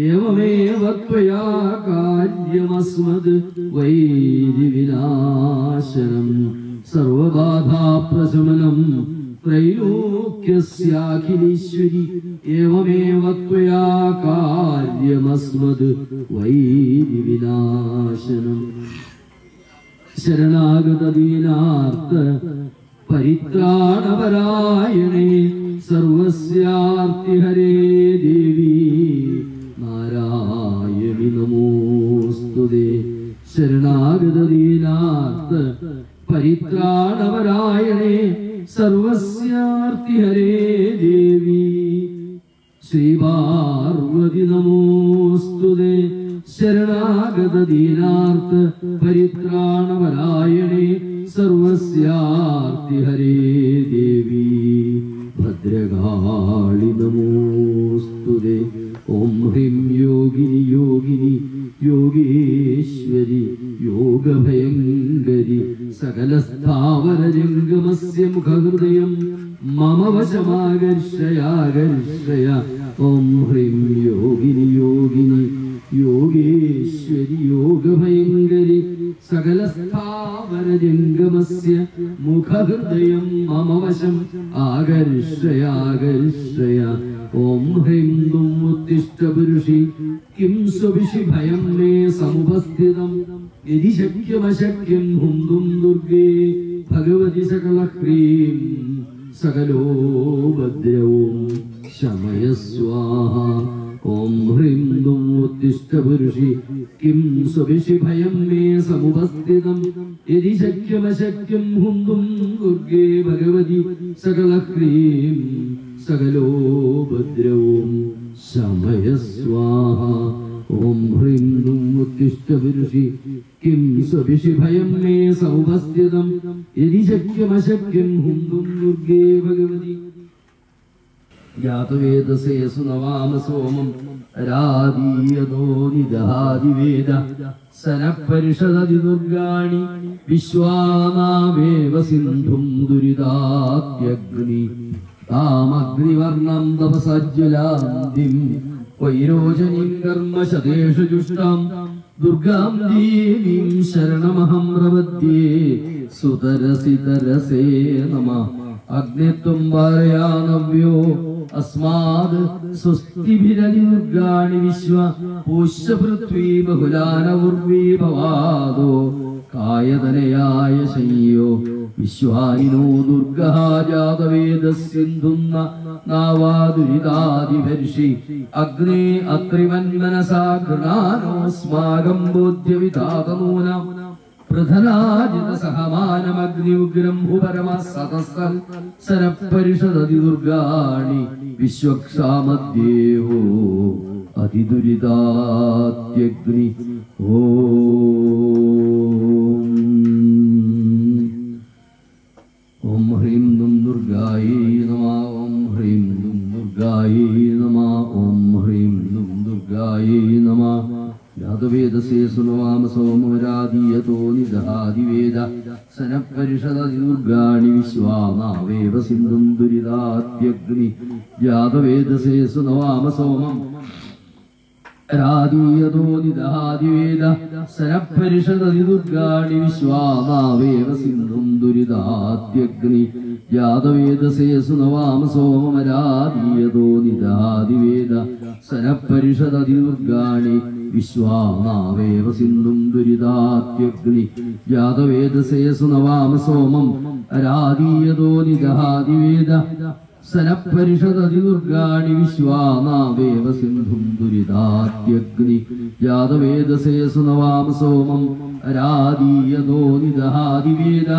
ഏവമേവ ത്വയാ കാര്യമസ്മദ് വൈരിവിനാശനം. സർവബാധാപ്രശമനം ത്രൈലോക്യസ്യാഖിലേശ്വരി ഏവമേവ ത്വയാ കാര്യമസ്മദ് വൈരിവിനാശനം. ശരണാഗതദീനാർത്ത പരിത്രാണപരായണേ സർവസ്യാർത്തിഹരേ ദേവി നാരായണി നമോസ്തുതേ. ശരണാഗതദീനാർത്ത പരിത്രാണപരായണേ സർവസ്യാർത്തിഹരേ ദേവി ശ്രീപാർവതി നമോസ്തുതേ. ശരണാഗതദീനാർത്ത പരിത്രാണപരായണേ സർവസ്യാർത്തിഹരേ ദേവി ഭദ്രകാളി നമോസ്തുതേ. ഓം ഹ്രീം യോഗിനി യോഗിനി യോഗേശ്വരി യോഗഭയങ്കരി സകലസ്ഥാവരജംഗമസ്യ മുഖഹൃദയം മമ വശമാകർഷയാകർഷയ. ഓം ഹ്രീം യോഗിനി യോഗിനി യോഗേശ്വരി യോഗഭയങ്കരി സകലസ്ഥാവരജംഗമസ്യ മുഖഹൃദയം മമ വശം ആകർഷയാകർഷയ. ഓം ഹ്രീം ദും ഉത്തിഷ്ഠ പുരുഷി കിം സ്വവിഷി ഭയം മേ സമുപസ്ഥിതം യദി ശക്യമശക്യം ഹുന്തും ദുർഗേ ഭഗവതി സകലഹ്രീം സകലോ ഭദ്രവും ശമയ സ്വാഹ. ഓം ഹ്രീം ദും ഉത്തിഷ്ഠ പുരുഷി കിം സ്വവിഷി ഭയം മേ സമുപസ്ഥിതം യദി ശക്യമശക്യം ഹുന്തും ദുർഗേ ഭഗവതി സകലഹ്രീം സകലോ ഭദ്രവും ശമയ സ്വാഹ. ഓം ഹ്രീം ദും ഉത്തിഷ്ഠ പുരുഷി കിം സ്വവിഷി ഭയം മേ സമുപസ്ഥിതം യദി ശക്യമശക്യം ഹുന്തും ദുർഗേ ഭഗവതി. യാതവേദസേസു നവാമ സോമം രാദീയതോ നിദാദിവേദ സനപരിഷദതി ദുർഗാണി വിശ്വാനാവേവ സിന്ധും ദുരിതാത്യഗ്നി താമഗ്നിവർണം തപസജ്വലാന്തിം വൈരോചനീം കർമ്മശതേഷു ജുഷ്ടാം ദുർഗാം ദേവീം ശരണമഹം പ്രപദ്യേ. സുതരസിതരസേ നമഃ. അഗ്നിത്വം വാരയാനവ്യോ അസ്മാദ് സ്വസ്തിഭിരതി ദുർഗാണി വിശ്വ പൂഷ്യ പൃഥ്വീ ബഹുലാനവുർവീ ഭവാദോ കായതനയായ ശയ്യോ വിശ്വാനിനോ ദുർഗഃ ജാതവേദസ്യന്ധുന്ന നാവാദുരിതാദിവർഷി അഗ്നേ അത്രിമന്മനസാ ഗൃണാനോസ്മാകം ബോധ്യവിധാതനൂനം പ്രധനാജിത സഹമാനമഗ്നി ഉഗ്രം ഭൂപരമ സതസ്ഥൽ സനപരിഷദതി ദുർഗാണി വിശ്വക്ഷാമദ്യേവോ അതിദുരിതാത്യഗ്നി. ഓം ഹ്രീം ദും ദുർഗായൈ നമഃ. ഓം ഹ്രീം ദും ദുർഗായൈ നമഃ. ഓം ഹ്രീം ദും ദുർഗായൈ നമഃ. യാതവേദസേസു നവാമ സോമരാദീയതോ നിദാദിവേദ സനപരിഷദതി ദുർഗാണി വിശ്വാനാവേവ സിന്ധും ദുരിതാത്യഗ്നി. യാതവേദസേസു നവാമ സോമം രാദീയതോ നിദാദിവേദ സനപരിഷദതി ദുർഗാണി വിശ്വാനാവേവ സിന്ധും ദുരിതാത്യഗ്നി. യാതവേദസേസു നവാമ സോമരാദീയതോ നിദാദിവേദ സനപരിഷദതി ദുർഗാണി വിശ്വാനാവേവ സിന്ധും ദുരിതാത്യഗ്നി. യാതവേദസേസു നവാമ സോമം അരാധീയതോ നിദഹാദിവേദ സനപരിഷദതി ദുർഗാണി വിശ്വാനാവേവ സിന്ധും ദുരിതാത്യഗ്നി ജാതവേദസേസു നവാമ സോമം അരാധീയതോ നിദഹാദിവേദ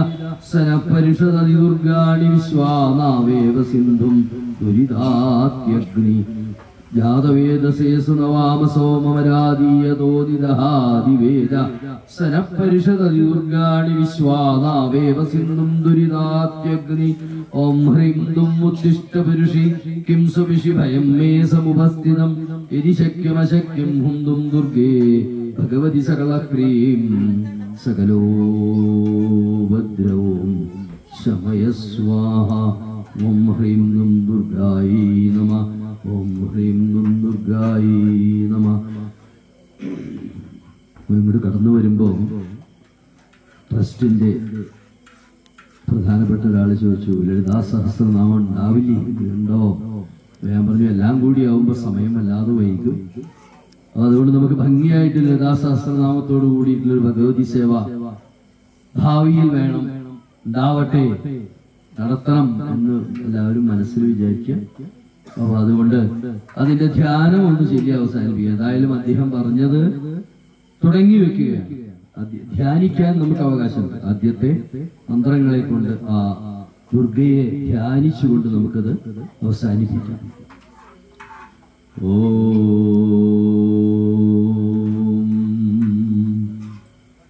സനപരിഷദതി ദുർഗാണി വിശ്വാനാവേവ സിന്ധും ദുരിതാത്യഗ്നി ജാതവേദസേസു നവാമ സോമമരാധീയതോ നിദഹാദിവേദ സനപരിഷദതി ദുർഗാണി വിശ്വാനാവേവ സിന്ധും ദുരിതാത്യഗ്നി ഓം ഹ്രീം ദും ഉദ്ദിഷ്ട പുരുഷി കിം സുമിഷി ഭയം മേ സമുപസ്ഥിതം യദി ശക്യമശക്യം ഹുന്ദും ദുർഗേ ഭഗവതി സകലഹ്രീം സകലോ ഭദ്രവും ശമയ സ്വാഹ. ഓം ഹ്രീം ദും ദുർഗായൈ നമഃ. ഓം ഹ്രീം ദും ദുർഗായൈ നമഃ. ഇങ്ങോട്ട് കടന്നു വരുമ്പോൾ ട്രസ്റ്റിന്റെ പ്രധാനപ്പെട്ട ഒരാൾ ചോദിച്ചു, ലളിതാ സഹസ്രനാമം ഉണ്ടാവില്ലേ, ഉണ്ടോ? ഞാൻ പറഞ്ഞു എല്ലാം കൂടി ആവുമ്പോൾ സമയം വല്ലാതെ വൈകും. അതുകൊണ്ട് നമുക്ക് ഭംഗിയായിട്ട് ലളിതാ സഹസ്രനാമത്തോട് കൂടിയിട്ടുള്ളൊരു ഭഗവതി സേവ ഭാവിയിൽ വേണം, ഉണ്ടാവട്ടെ, നടത്തണം എന്ന് എല്ലാവരും മനസ്സിൽ വിചാരിക്കുക. അപ്പൊ അതുകൊണ്ട് അതിന്റെ ധ്യാനം ഒന്ന് ശരി അവസാനിപ്പിക്കുക. ഏതായാലും അദ്ദേഹം പറഞ്ഞത് തുടങ്ങി വെക്കുകയാണ്. ധ്യാനിക്കാൻ നമുക്ക് അവകാശമുണ്ട്. ആദ്യത്തെ മന്ത്രങ്ങളെ കൊണ്ട് ആ ദുർഗയെ ധ്യാനിച്ചുകൊണ്ട് നമുക്കത് അവസാനിപ്പിക്കാം.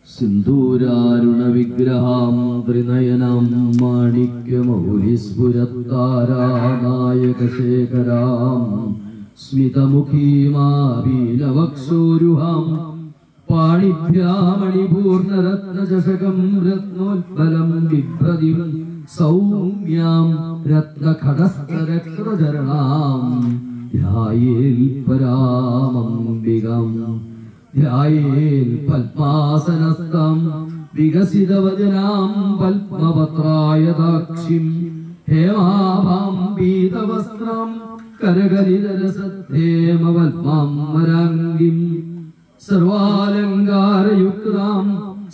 സിന്ദൂരാരുണ വിഗ്രഹാം ത്രിനയനാം മാണിക്യമൗലിസ്ഫുരത്താരാനായകശേഖരാം സ്മിതമുഖീമാഭീനവക്ഷോരുഹാം പാണിഭ്യാമണിപൂർണരത്നചഷകം രത്നോത്പലം ബിഭ്രതിം സൗമ്യാം രത്നഖടസ്ഥരക്തചരണാം ധ്യായേൽ പരാമംബികം ധ്യായേൽ പത്മാസനസ്ഥം വികസിതവദനാം പത്മപത്രായതാക്ഷിം ഹേമാഭാം പീതവസ്ത്രം കരകലിതരസദ്ധേമവൽമാം വരാംഗിം സർവാലങ്കാരയുക്താം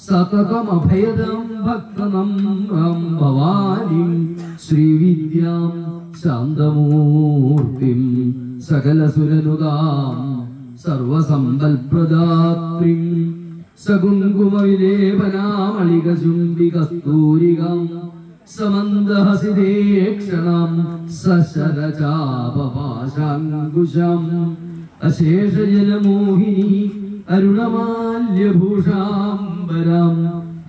സതതമഭയദം ഭക്തനമ്രം ഭവാനിം ശ്രീവിദ്യാം ശാന്തമൂർത്തിം സകലസുരനുതാം സർവസമ്പൽപ്രദാത്രിം സകുങ്കുമവിലേപനാമളികചുംബികസ്തൂരികാം സമന്ദഹസിതേക്ഷണാം സശരചാപപാശാങ്കുശം അശേഷജലമോഹിനി അരുണമാല്യഭൂഷാംബരാം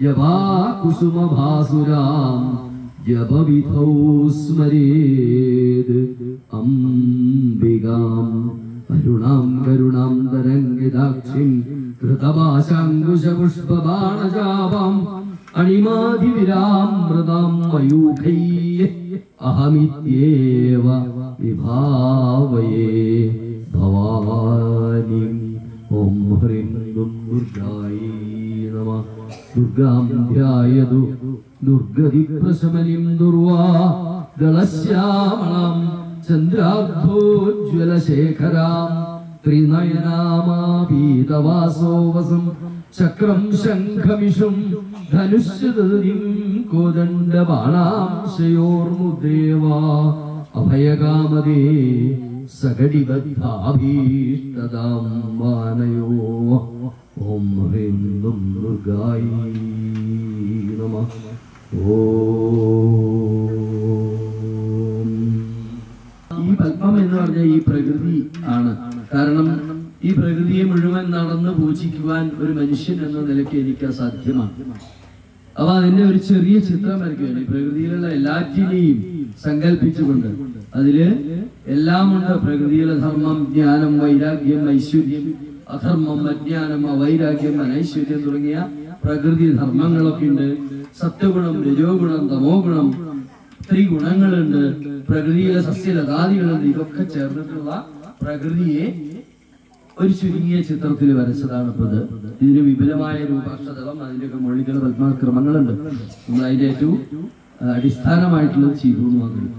ജപാകുസുമഭാസുരാം ജപവിധൗ സ്മരേത് അംബികാം അരുണാം കരുണാം തരംഗിതാക്ഷിം കൃതപാശാങ്കുശപുഷ്പബാണചാപാം അണിമാധിവിരാമൃതാം മയൂഖൈഃ അഹമിത്യേവ വിഭാവയേ ഭവാനിം. ഓം ഹ്രീം ദും ദുർഗായൈ നമഃ. ദുർഗാം ധ്യായതു ദുർഗതിപ്രശമനിം ദുർവാ ദളശ്യാമളാം ചന്ദ്രാർദ്ധോജ്വലശേഖരാം ത്രിനയനാമാപീതവാസോവസം ചക്രം ശംഖമിഷും ധനുഷ്യതതിം കോദണ്ഡബാണാംശയോർമുദ്രേവാ അഭയകാമദേ സകടിബദ്ധാഭീഷ്ടദാം വാനയോ. ഓം ഹ്രീം ദും ദുർഗായൈ നമഃ. ഈ പത്മം എന്ന് പറഞ്ഞാൽ ഈ പ്രകൃതി ആണ്. കാരണം ഈ പ്രകൃതിയെ മുഴുവൻ നടന്ന് പൂജിക്കുവാൻ ഒരു മനുഷ്യൻ എന്ന നിലയ്ക്ക് എനിക്ക് അസാധ്യമാണ്. അപ്പൊ അതിന്റെ ഒരു ചെറിയ ചിത്രം വരയ്ക്കുകയാണ്. ഈ പ്രകൃതിയിലുള്ള എല്ലാറ്റിനെയും സങ്കല്പിച്ചുകൊണ്ട് അതില് എല്ലാം ഉണ്ട്. പ്രകൃതിയിലെ ധർമ്മം, ജ്ഞാനം, വൈരാഗ്യം, ഐശ്വര്യം, അധർമ്മം, അജ്ഞാനം, അവൈരാഗ്യം, അനൈശ്വര്യം തുടങ്ങിയ പ്രകൃതി ധർമ്മങ്ങളൊക്കെ ഉണ്ട്. സത്വഗുണം, രജോ ഗുണം, തമോ ഗുണം, ത്രിഗുണങ്ങളുണ്ട്. പ്രകൃതിയിലെ സസ്യലതാദികളുണ്ട്. ഇതൊക്കെ ചേർന്നിട്ടുള്ള പ്രകൃതിയെ ഒരു ചുരുങ്ങിയ ചിത്രത്തിൽ വരച്ചതാണ് ഇപ്പത്. ഇതിന് വിപുലമായ രൂപാക്ഷതളം, അതിന്റെയൊക്കെ മൊഴികൾ, പത്മക്രമങ്ങളുണ്ട്. നമ്മൾ അതിന്റെ ഏറ്റവും അടിസ്ഥാനമായിട്ടുള്ളത് ചെയ്തു എന്ന് പറഞ്ഞു.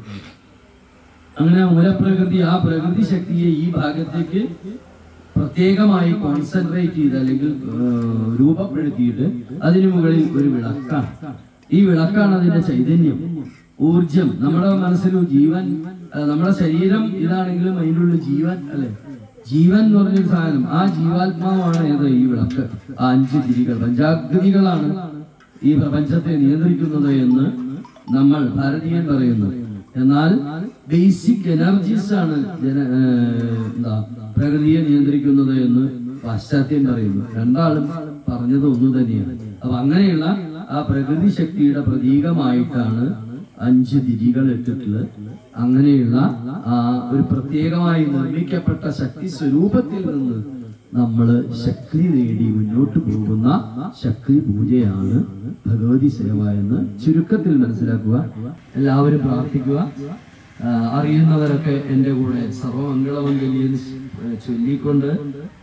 അങ്ങനെ മൂലപ്രകൃതി, ആ പ്രകൃതി ശക്തിയെ ഈ ഭാഗത്തേക്ക് പ്രത്യേകമായി കോൺസെൻട്രേറ്റ് ചെയ്ത് അല്ലെങ്കിൽ രൂപപ്പെടുത്തിയിട്ട് അതിനു മുകളിൽ ഒരു വിളക്കാണ്. ഈ വിളക്കാണ് അതിന്റെ ചൈതന്യം, ഊർജം. നമ്മുടെ മനസ്സിലും ജീവൻ, നമ്മുടെ ശരീരം ഇതാണെങ്കിലും അതിനുള്ള ജീവൻ അല്ലെ, ജീവൻ എന്ന് പറഞ്ഞൊരു സാധനം. ആ ജീവാത്മാവാണ് ഏത്? ഈ വിളക്ക്. ആ 5 തിരികൾ, പഞ്ചാഗ്നികളാണ് ഈ പ്രപഞ്ചത്തെ നിയന്ത്രിക്കുന്നത് എന്ന് നമ്മൾ ഭാരതീയൻ പറയുന്നു. എന്നാൽ ബേസിക് എനർജീസ് ആണ് പ്രകൃതിയെ നിയന്ത്രിക്കുന്നത് എന്ന് പാശ്ചാത്യൻ പറയുന്നു. രണ്ടാളും പറഞ്ഞത് ഒന്നു തന്നെയാണ്. അപ്പൊ അങ്ങനെയുള്ള ആ പ്രകൃതി ശക്തിയുടെ പ്രതീകമായിട്ടാണ് 5 തിരികൾ ഇട്ടിട്ടുള്ളത്. അങ്ങനെയുള്ള ആ ഒരു പ്രത്യേകമായി നിർമ്മിക്കപ്പെട്ട ശക്തി സ്വരൂപത്തിൽ നിന്ന് നമ്മൾ ശക്തി നേടി മുന്നോട്ട് പോകുന്ന ശക്തി പൂജയാണ് ഭഗവതി സേവ എന്ന് ചുരുക്കത്തിൽ മനസ്സിലാക്കുക. എല്ലാവരും പ്രാർത്ഥിക്കുക. അറിയുന്നവരൊക്കെ എൻ്റെ കൂടെ സർവമംഗളമംഗല്യം ചൊല്ലിക്കൊണ്ട്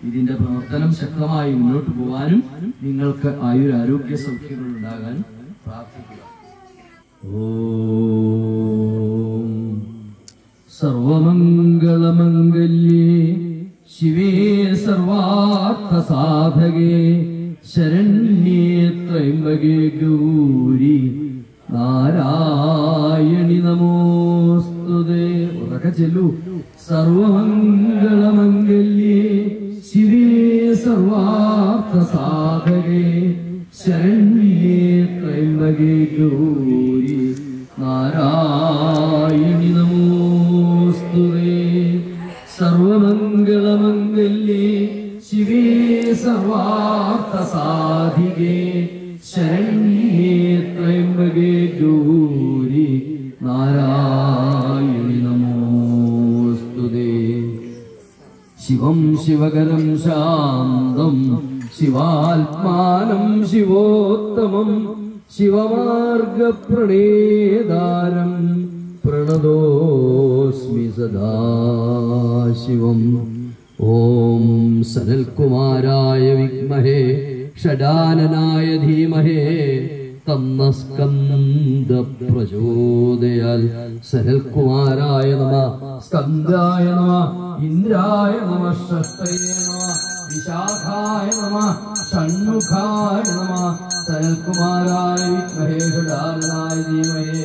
ഇതിന്റെ പ്രവർത്തനം ശക്തമായി മുന്നോട്ട് പോകാനും നിങ്ങൾക്ക് ആയുരാരോഗ്യ സൗഖ്യങ്ങൾ ഉണ്ടാകാനും പ്രാർത്ഥിക്കുക. ഓം സർവമംഗളമംഗല്യേ ശിവേ സർവാർത്ഥസാധകേ ശരണ്യേ ത്രയംബകേ ഗൗരി നാരായണി നമോസ്തുതേ. ഉറക്കെ ചെല്ലൂ. സർവമംഗളമംഗല്യേ ശിവേ സർവാർത്ഥസാധകേ ശരണ്യേ ത്രയംബകേ ഗൗരി നാരായണി നമോസ്തുതേ. സർവമംഗളമംഗല്യേ ശിവേ സർവാർത്ഥസാധികേ ശരണ്യേ ത്രയംബകേ ഗൗരി നാരായണി നമോസ്തുതേ. ശിവം ശിവകരം ശാന്തം ശിവാത്മാനം ശിവോത്തമം ശിവമാർഗപ്രണേതാരം പ്രണതോസ്മി സദാശിവം. ഓം സനൽകുമാരായ വിദ്മഹേ ഷഡാനനായ ധീമഹേ തന്ന സ്കന്ദ പ്രചോദയാൽ. സനൽകുമാരായ നമ, സ്കന്ദായ നമ, ഇന്ദ്രായ നമ, ഷഷ്ടയേ നമ, വിശാഖായ നമ, ഷണ്മുഖായ നമ. സനൽകുമാരായ വിദ്മഹേ ഷഡാനനായ ധീമഹേ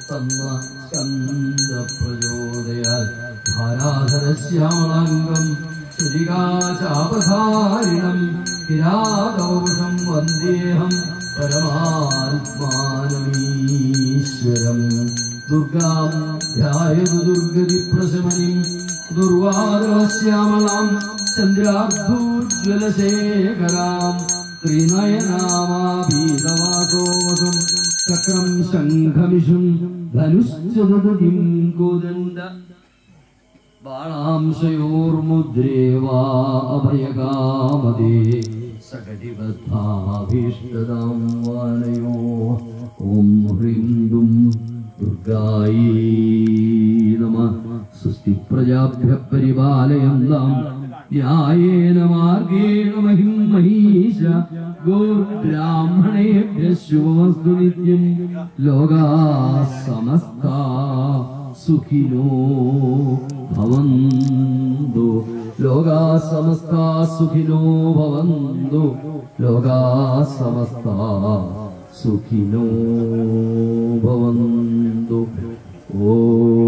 തന്ന സ്കന്ദ പ്രചോദയാൽ. ധാരാധരശ്യാമളാംഗം ശ്രീകാചാപധാരിണം കിരാതൗഷം വന്ദേഹം പരമാത്മാനമീശ്വരം. ദുർഗാം ധ്യായതു ദുർഗതി പ്രശമനിം ദുർവാദശ്യാമളാം ചന്ദ്രാർദ്ധോജ്വലശേഖരാം ത്രിനയനാമാഭീതവാസോവസം ചക്രം ശംഖമിഷും ധനുശ്ചതുതിം കോദണ്ഡ ബാണാംശയോർമുദ്രേവാ അഭയകാമദേ സകടിബദ്ധാഭീഷ്ടദാം വാനയോ. ഓം ഹ്രീം ദും ദുർഗായൈ നമഃ. സ്വസ്തി പ്രജാഭ്യഃ പരിപാലയന്താം ന്യായേന മാർഗേണ മഹിം മഹീശ. ഗോബ്രാഹ്മണേഭ്യഃ ശുഭമസ്തു നിത്യം. ലോകാഃ സമസ്താ സുഖിനോ ഭവന്തു. ലോകാഃ സമസ്താ സുഖിനോ ഭവന്തു. ലോകാഃ സമസ്താ സുഖിനോ ഭവന്തു. ഓം